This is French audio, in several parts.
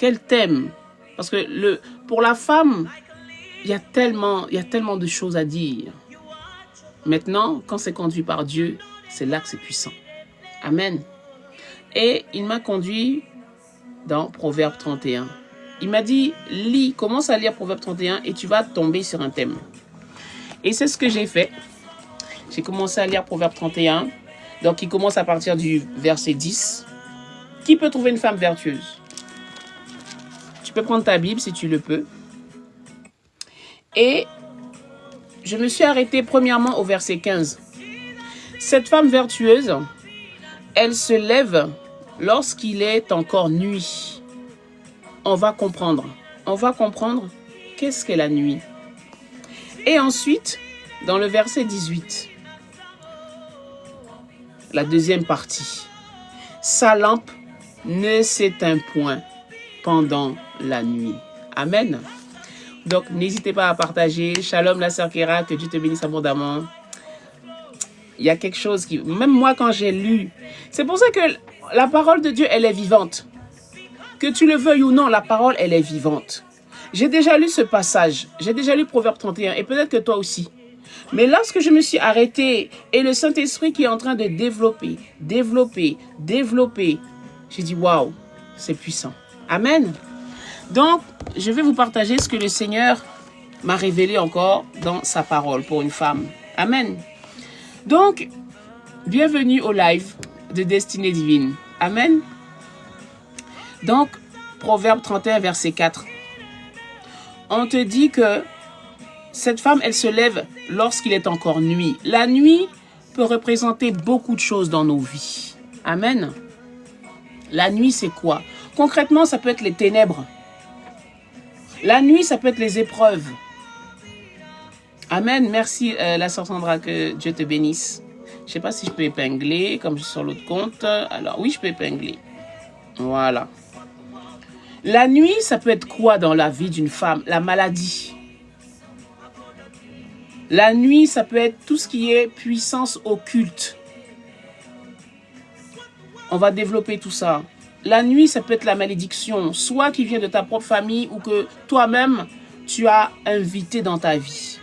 Quel thème? Parce que pour la femme, il y a tellement de choses à dire. Maintenant, quand c'est conduit par Dieu, c'est là que c'est puissant. Amen. Et il m'a conduit dans Proverbe 31. Il m'a dit, lis, commence à lire Proverbe 31 et tu vas tomber sur un thème. Et c'est ce que j'ai fait. J'ai commencé à lire Proverbe 31. Donc, il commence à partir du verset 10. Qui peut trouver une femme vertueuse? Tu peux prendre ta Bible si tu le peux. Et je me suis arrêtée premièrement au verset 15. Cette femme vertueuse, elle se lève lorsqu'il est encore nuit. On va comprendre. On va comprendre qu'est-ce qu'est la nuit. Et ensuite, dans le verset 18, la deuxième partie. Sa lampe ne s'éteint point pendant la nuit. Amen. Donc, n'hésitez pas à partager. Shalom la sœur Kéra, que Dieu te bénisse abondamment. Il y a quelque chose qui... Même moi, quand j'ai lu... C'est pour ça que la parole de Dieu, elle est vivante. Que tu le veuilles ou non, la parole, elle est vivante. J'ai déjà lu ce passage. J'ai déjà lu Proverbe 31. Et peut-être que toi aussi. Mais lorsque je me suis arrêtée et le Saint-Esprit qui est en train de développer, j'ai dit, waouh, c'est puissant. Amen. Donc, je vais vous partager ce que le Seigneur m'a révélé encore dans sa parole pour une femme. Amen. Donc, bienvenue au live de Destinée Divine. Amen. Donc, Proverbe 31, verset 4. On te dit que cette femme, elle se lève lorsqu'il est encore nuit. La nuit peut représenter beaucoup de choses dans nos vies. Amen. La nuit, c'est quoi? Concrètement, ça peut être les ténèbres. La nuit, ça peut être les épreuves. Amen. Merci, la sœur Sandra, que Dieu te bénisse. Je ne sais pas si je peux épingler, comme je suis sur l'autre compte. Alors, oui, je peux épingler. Voilà. La nuit, ça peut être quoi dans la vie d'une femme? La maladie. La nuit, ça peut être tout ce qui est puissance occulte. On va développer tout ça. La nuit, ça peut être la malédiction, soit qui vient de ta propre famille ou que toi-même, tu as invité dans ta vie.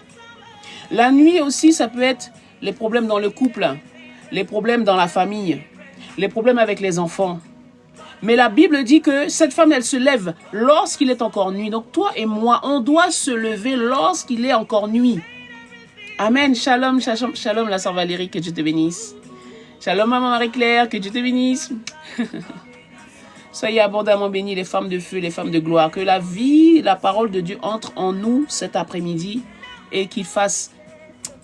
La nuit aussi, ça peut être les problèmes dans le couple, les problèmes dans la famille, les problèmes avec les enfants. Mais la Bible dit que cette femme, elle se lève lorsqu'il est encore nuit. Donc toi et moi, on doit se lever lorsqu'il est encore nuit. Amen. Shalom, shalom, shalom, la sœur Valérie, que Dieu te bénisse. Shalom, maman Marie-Claire, que Dieu te bénisse. Soyez abondamment bénis, les femmes de feu, les femmes de gloire. Que la vie, la parole de Dieu entre en nous cet après-midi et qu'il fasse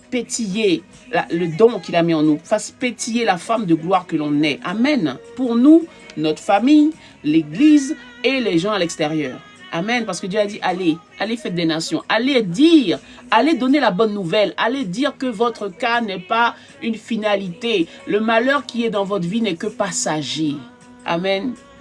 pétiller le don qu'il a mis en nous, fasse pétiller la femme de gloire que l'on est. Amen. Pour nous, notre famille, l'église et les gens à l'extérieur. Amen. Parce que Dieu a dit, allez, allez faites des nations. Allez dire, allez donner la bonne nouvelle. Allez dire que votre cas n'est pas une finalité. Le malheur qui est dans votre vie n'est que passager. Amen.